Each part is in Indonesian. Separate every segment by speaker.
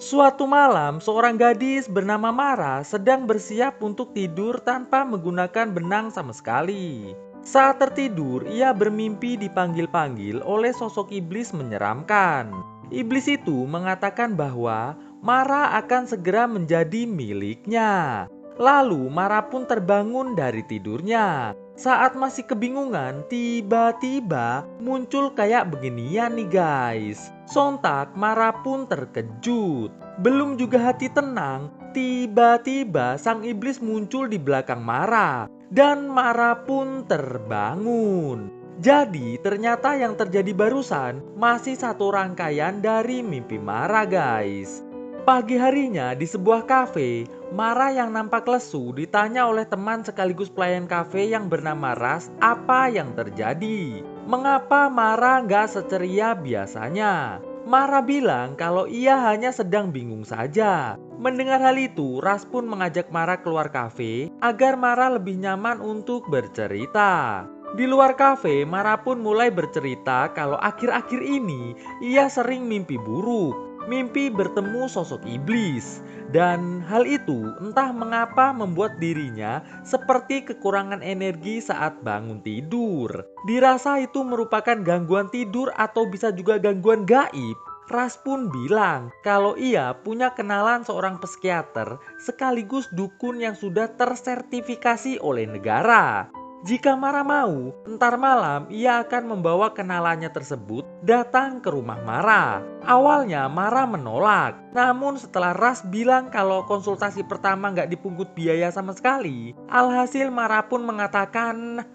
Speaker 1: Suatu malam, seorang gadis bernama Mara sedang bersiap untuk tidur tanpa menggunakan benang sama sekali. Saat tertidur, ia bermimpi dipanggil-panggil oleh sosok iblis menyeramkan. Iblis itu mengatakan bahwa Mara akan segera menjadi miliknya. Lalu Mara pun terbangun dari tidurnya. Saat masih kebingungan, tiba-tiba muncul kayak beginian nih guys. Sontak Mara pun terkejut. Belum juga hati tenang, tiba-tiba sang iblis muncul di belakang Mara. Dan Mara pun terbangun. Jadi ternyata yang terjadi barusan masih satu rangkaian dari mimpi Mara guys. Pagi harinya di sebuah kafe, Mara yang nampak lesu ditanya oleh teman sekaligus pelayan kafe yang bernama Ras apa yang terjadi. Mengapa Mara nggak seceria biasanya? Mara bilang kalau ia hanya sedang bingung saja. Mendengar hal itu, Ras pun mengajak Mara keluar kafe agar Mara lebih nyaman untuk bercerita. Di luar kafe, Mara pun mulai bercerita kalau akhir-akhir ini ia sering mimpi buruk. Mimpi bertemu sosok iblis, dan hal itu entah mengapa membuat dirinya seperti kekurangan energi saat bangun tidur. Dirasa itu merupakan gangguan tidur atau bisa juga gangguan gaib. Ras pun bilang kalau ia punya kenalan seorang psikiater sekaligus dukun yang sudah tersertifikasi oleh negara. Jika Mara mau, ntar malam ia akan membawa kenalannya tersebut datang ke rumah Mara. Awalnya Mara menolak, namun setelah Ras bilang kalau konsultasi pertama nggak dipungut biaya sama sekali, alhasil Mara pun mengatakan,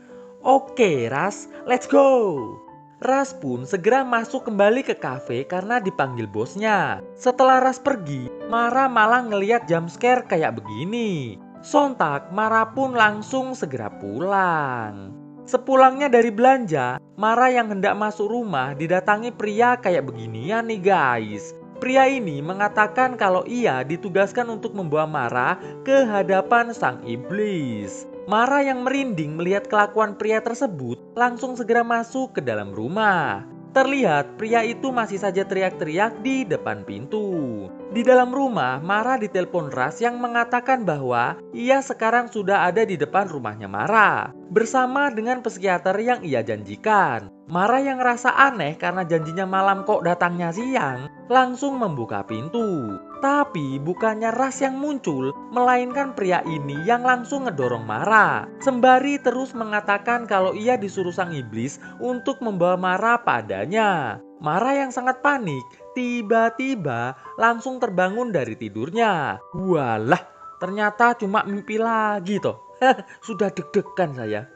Speaker 1: "Oke Ras, let's go." Ras pun segera masuk kembali ke kafe karena dipanggil bosnya. Setelah Ras pergi, Mara malah ngeliat jumpscare kayak begini. Sontak Mara pun langsung segera pulang. Sepulangnya dari belanja, Mara yang hendak masuk rumah didatangi pria kayak beginian nih guys. Pria ini mengatakan kalau ia ditugaskan untuk membawa Mara ke hadapan sang iblis. Mara yang merinding melihat kelakuan pria tersebut langsung segera masuk ke dalam rumah. Terlihat pria itu masih saja teriak-teriak di depan pintu. Di dalam rumah, Mara ditelepon Ras yang mengatakan bahwa ia sekarang sudah ada di depan rumahnya Mara bersama dengan psikiater yang ia janjikan. Mara yang rasa aneh karena janjinya malam kok datangnya siang, langsung membuka pintu. Tapi bukannya Ras yang muncul, melainkan pria ini yang langsung ngedorong Mara. Sembari terus mengatakan kalau ia disuruh sang iblis untuk membawa Mara padanya. Mara yang sangat panik, tiba-tiba langsung terbangun dari tidurnya. Walah, ternyata cuma mimpi lagi toh. Sudah deg-degan saya.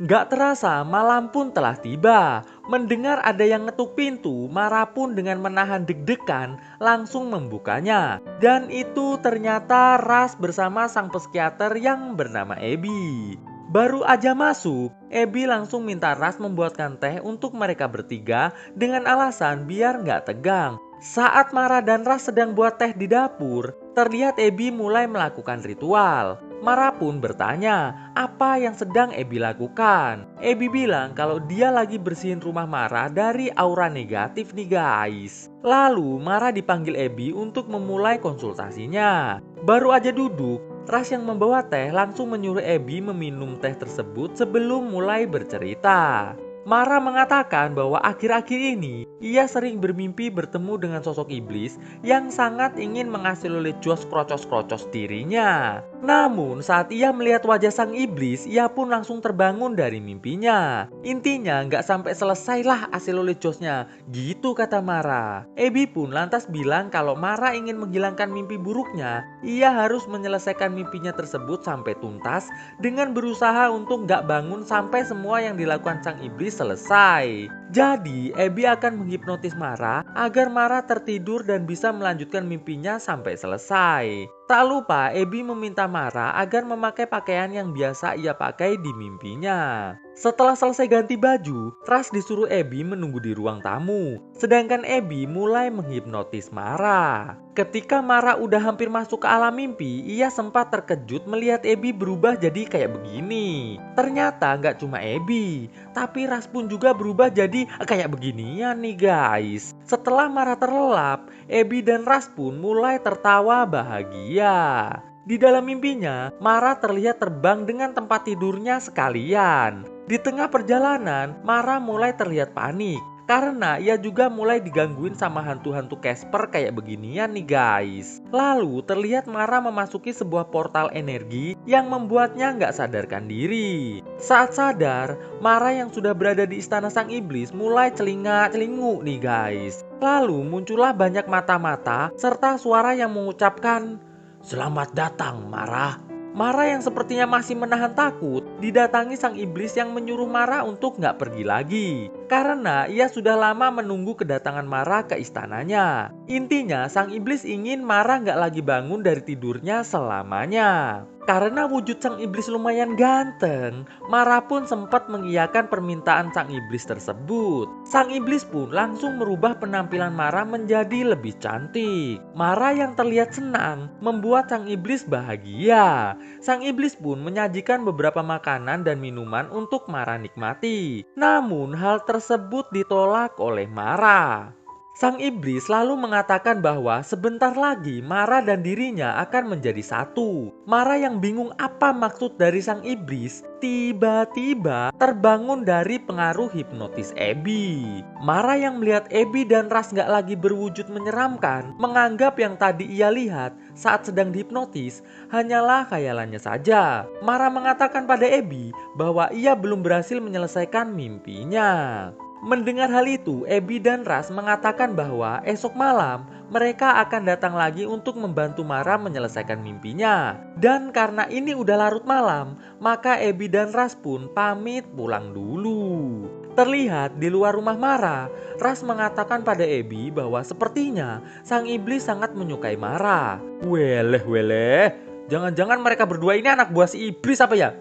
Speaker 1: Gak terasa malam pun telah tiba. Mendengar ada yang ngetuk pintu, Mara pun dengan menahan deg-degan langsung membukanya. Dan itu ternyata Ras bersama sang psikiater yang bernama Ebi. Baru aja masuk, Ebi langsung minta Ras membuatkan teh untuk mereka bertiga dengan alasan biar gak tegang. Saat Mara dan Ras sedang buat teh di dapur, terlihat Ebi mulai melakukan ritual. Mara pun bertanya apa yang sedang Ebi lakukan. Ebi bilang kalau dia lagi bersihin rumah Mara dari aura negatif nih guys. Lalu Mara dipanggil Ebi untuk memulai konsultasinya. Baru aja duduk, Ras yang membawa teh langsung menyuruh Ebi meminum teh tersebut sebelum mulai bercerita. Mara mengatakan bahwa akhir-akhir ini ia sering bermimpi bertemu dengan sosok iblis yang sangat ingin mengasiloli jos krocos-krocos dirinya. Namun saat ia melihat wajah sang iblis, ia pun langsung terbangun dari mimpinya. Intinya nggak sampai selesailah asiloli josnya, gitu kata Mara. Ebi pun lantas bilang kalau Mara ingin menghilangkan mimpi buruknya, ia harus menyelesaikan mimpinya tersebut sampai tuntas dengan berusaha untuk nggak bangun sampai semua yang dilakukan sang iblis selesai. Jadi, Ebi akan menghipnotis Mara agar Mara tertidur dan bisa melanjutkan mimpinya sampai selesai. Tak lupa, Ebi meminta Mara agar memakai pakaian yang biasa ia pakai di mimpinya. Setelah selesai ganti baju, Ras disuruh Abby menunggu di ruang tamu. Sedangkan Abby mulai menghipnotis Mara. Ketika Mara udah hampir masuk ke alam mimpi, ia sempat terkejut melihat Abby berubah jadi kayak begini. Ternyata nggak cuma Abby, tapi Ras pun juga berubah jadi kayak beginian nih guys. Setelah Mara terlelap, Abby dan Ras pun mulai tertawa bahagia. Di dalam mimpinya, Mara terlihat terbang dengan tempat tidurnya sekalian. Di tengah perjalanan, Mara mulai terlihat panik karena ia juga mulai digangguin sama hantu-hantu Casper kayak beginian nih guys. Lalu terlihat Mara memasuki sebuah portal energi yang membuatnya nggak sadarkan diri. Saat sadar, Mara yang sudah berada di istana sang iblis mulai celingak-celinguk nih guys. Lalu muncullah banyak mata-mata serta suara yang mengucapkan, "Selamat datang, Mara." Mara yang sepertinya masih menahan takut didatangi sang iblis yang menyuruh Mara untuk nggak pergi lagi. Karena ia sudah lama menunggu kedatangan Mara ke istananya. Intinya sang iblis ingin Mara nggak lagi bangun dari tidurnya selamanya. Karena wujud sang iblis lumayan ganteng, Mara pun sempat mengiyakan permintaan sang iblis tersebut. Sang iblis pun langsung merubah penampilan Mara menjadi lebih cantik. Mara yang terlihat senang membuat sang iblis bahagia. Sang iblis pun menyajikan beberapa makanan dan minuman untuk Mara nikmati. Namun hal tersebut ditolak oleh Mara. Sang iblis lalu mengatakan bahwa sebentar lagi Mara dan dirinya akan menjadi satu. Mara yang bingung apa maksud dari sang iblis, tiba-tiba terbangun dari pengaruh hipnotis Abby. Mara yang melihat Abby dan Ras gak lagi berwujud menyeramkan, menganggap yang tadi ia lihat saat sedang dihipnotis hanyalah khayalannya saja. Mara mengatakan pada Abby bahwa ia belum berhasil menyelesaikan mimpinya. Mendengar hal itu, Abby dan Ras mengatakan bahwa esok malam mereka akan datang lagi untuk membantu Mara menyelesaikan mimpinya. Dan karena ini udah larut malam, maka Abby dan Ras pun pamit pulang dulu. Terlihat di luar rumah Mara, Ras mengatakan pada Abby bahwa sepertinya sang iblis sangat menyukai Mara. Weleh, jangan-jangan mereka berdua ini anak buah si iblis apa ya?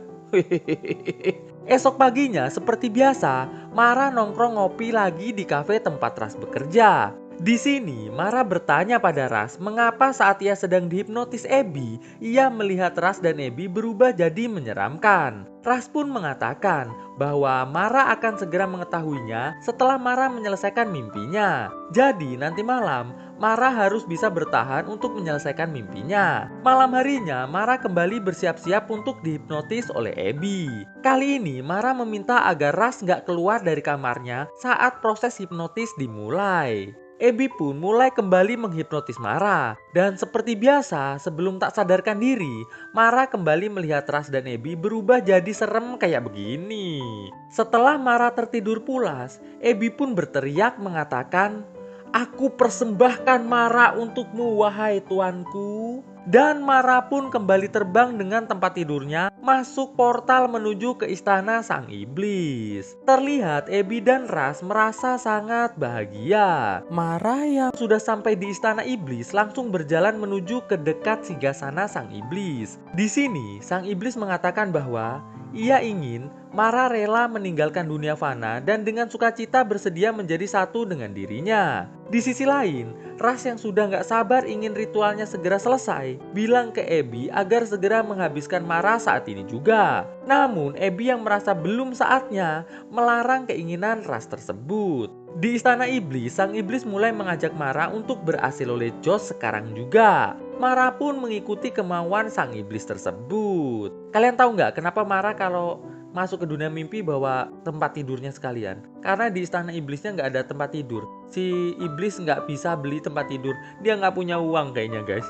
Speaker 1: Esok paginya seperti biasa, Mara nongkrong ngopi lagi di kafe tempat Ras bekerja. Di sini Mara bertanya pada Ras mengapa saat ia sedang dihipnotis Abby, ia melihat Ras dan Abby berubah jadi menyeramkan. Ras pun mengatakan bahwa Mara akan segera mengetahuinya setelah Mara menyelesaikan mimpinya. Jadi nanti malam Mara harus bisa bertahan untuk menyelesaikan mimpinya. Malam harinya Mara kembali bersiap-siap untuk dihipnotis oleh Abby. Kali ini Mara meminta agar Ras gak keluar dari kamarnya saat proses hipnotis dimulai. Abby pun mulai kembali menghipnotis Mara. Dan seperti biasa, sebelum tak sadarkan diri, Mara kembali melihat Ras dan Abby berubah jadi serem kayak begini. Setelah Mara tertidur pulas, Abby pun berteriak mengatakan, "Aku persembahkan Mara untukmu, wahai tuanku." Dan Mara pun kembali terbang dengan tempat tidurnya masuk portal menuju ke istana sang iblis. Terlihat Abby dan Ras merasa sangat bahagia. Mara yang sudah sampai di istana iblis langsung berjalan menuju ke dekat singgasana sang iblis. Di sini sang iblis mengatakan bahwa ia ingin Mara rela meninggalkan dunia fana dan dengan sukacita bersedia menjadi satu dengan dirinya. Di sisi lain, Ras yang sudah gak sabar ingin ritualnya segera selesai, bilang ke Abby agar segera menghabiskan Mara saat ini juga. Namun Abby yang merasa belum saatnya melarang keinginan Ras tersebut. Di istana iblis, sang iblis mulai mengajak Mara untuk berasil oleh Josh sekarang juga. Mara pun mengikuti kemauan sang iblis tersebut. Kalian tahu nggak kenapa Mara kalau masuk ke dunia mimpi bawa tempat tidurnya sekalian? Karena di istana iblisnya nggak ada tempat tidur. Si iblis nggak bisa beli tempat tidur. Dia nggak punya uang kayaknya guys.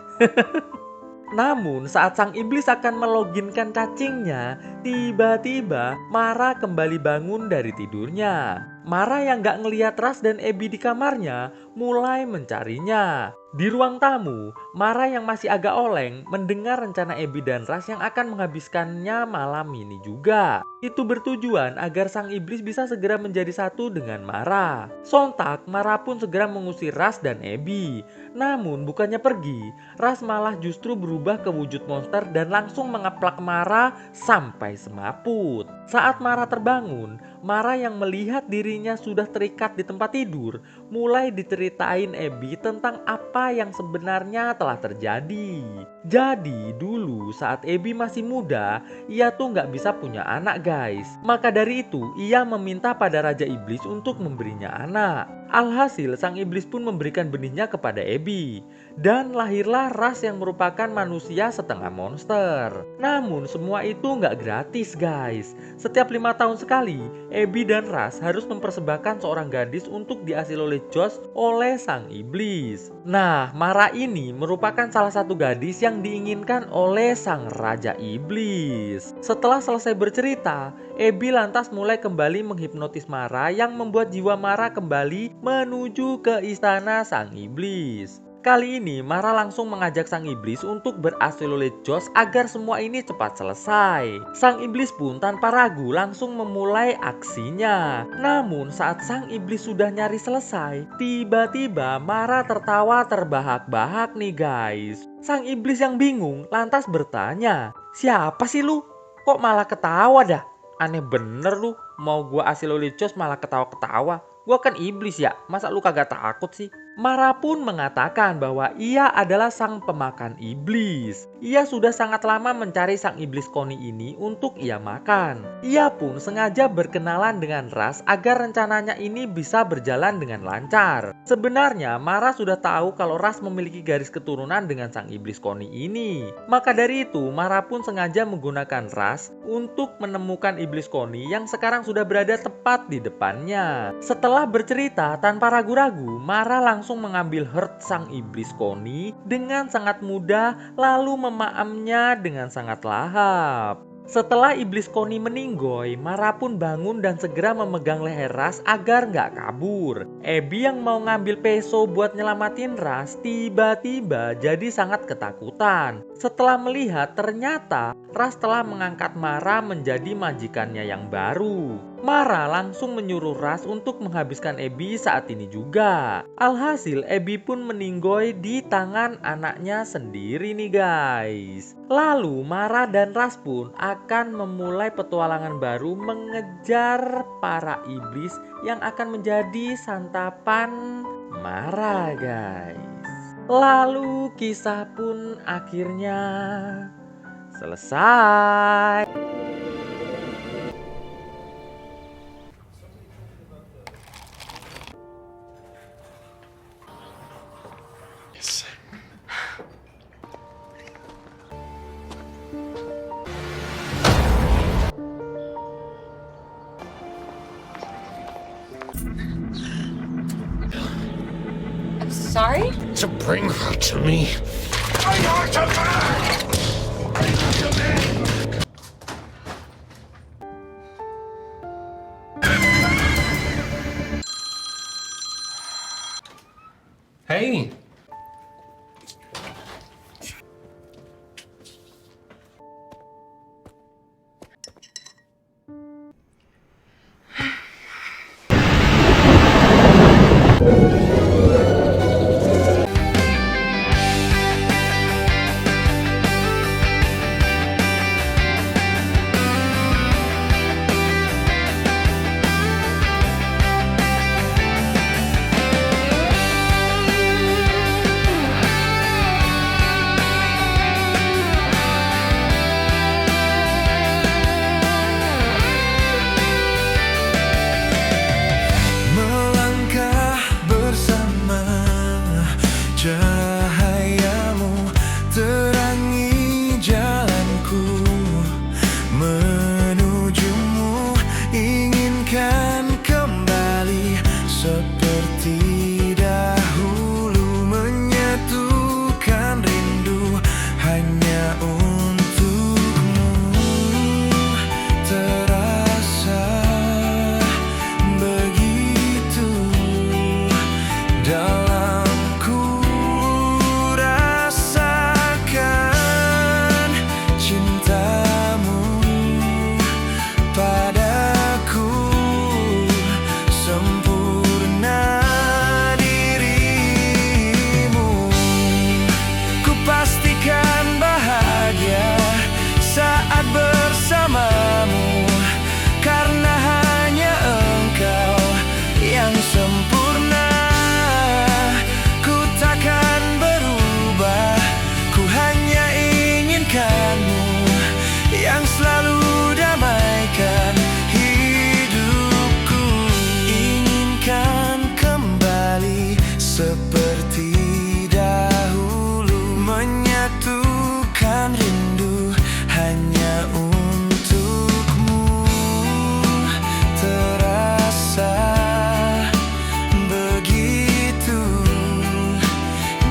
Speaker 1: Namun saat sang iblis akan meloginkan cacingnya, tiba-tiba Mara kembali bangun dari tidurnya. Mara yang gak ngeliat Ras dan Abby di kamarnya mulai mencarinya. Di ruang tamu, Mara yang masih agak oleng mendengar rencana Abby dan Ras yang akan menghabiskannya malam ini juga. Itu bertujuan agar sang iblis bisa segera menjadi satu dengan Mara. Sontak, Mara pun segera mengusir Ras dan Abby. Namun bukannya pergi, Ras malah justru berubah ke wujud monster dan langsung mengeplak Mara sampai semaput. Saat Mara terbangun, Mara yang melihat dirinya sudah terikat di tempat tidur mulai diceritain Abby tentang apa yang sebenarnya telah terjadi. Jadi dulu saat Abby masih muda, ia tuh nggak bisa punya anak guys. Maka dari itu ia meminta pada Raja Iblis untuk memberinya anak. Alhasil sang iblis pun memberikan benihnya kepada Abby. Dan lahirlah Ras yang merupakan manusia setengah monster. Namun semua itu nggak gratis guys. Setiap 5 tahun sekali, Abby dan Ras harus mempersembahkan seorang gadis untuk diasil oleh Josh oleh sang iblis. Nah, Mara ini merupakan salah satu gadis yang diinginkan oleh sang Raja Iblis. Setelah selesai bercerita, Abby lantas mulai kembali menghipnotis Mara yang membuat jiwa Mara kembali menuju ke istana sang iblis. Kali ini Mara langsung mengajak sang iblis untuk berasil oleh Josh agar semua ini cepat selesai. Sang iblis pun tanpa ragu langsung memulai aksinya. Namun saat sang iblis sudah nyaris selesai, tiba-tiba Mara tertawa terbahak-bahak nih guys. Sang iblis yang bingung lantas bertanya, "Siapa sih lu? Kok malah ketawa dah? Aneh bener lu, mau gua asil oleh Josh malah ketawa-ketawa. Gua kan iblis ya, masa lu kagak takut sih?" Mara pun mengatakan bahwa ia adalah sang pemakan iblis. Ia sudah sangat lama mencari sang iblis koni ini untuk ia makan. Ia pun sengaja berkenalan dengan Ras agar rencananya ini bisa berjalan dengan lancar. Sebenarnya Mara sudah tahu kalau Ras memiliki garis keturunan dengan sang iblis koni ini. Maka dari itu Mara pun sengaja menggunakan Ras untuk menemukan iblis koni yang sekarang sudah berada tepat di depannya. Setelah bercerita tanpa ragu-ragu, Mara langsung mengambil heart sang iblis koni dengan sangat mudah lalu memaamnya dengan sangat lahap. Setelah iblis koni meninggoy, Mara pun bangun dan segera memegang leher Ras agar nggak kabur. Abby yang mau ngambil peso buat nyelamatin Ras tiba-tiba jadi sangat ketakutan. Setelah melihat ternyata Ras telah mengangkat Mara menjadi majikannya yang baru. Mara langsung menyuruh Ras untuk menghabiskan Abby saat ini juga. Alhasil Abby pun meninggoy di tangan anaknya sendiri nih guys. Lalu Mara dan Ras pun akan memulai petualangan baru mengejar para iblis yang akan menjadi santapan Mara guys. Lalu kisah pun akhirnya selesai.
Speaker 2: Sorry?
Speaker 3: To bring her to me. Bring her to me! Bring her to me! Hey!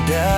Speaker 3: ada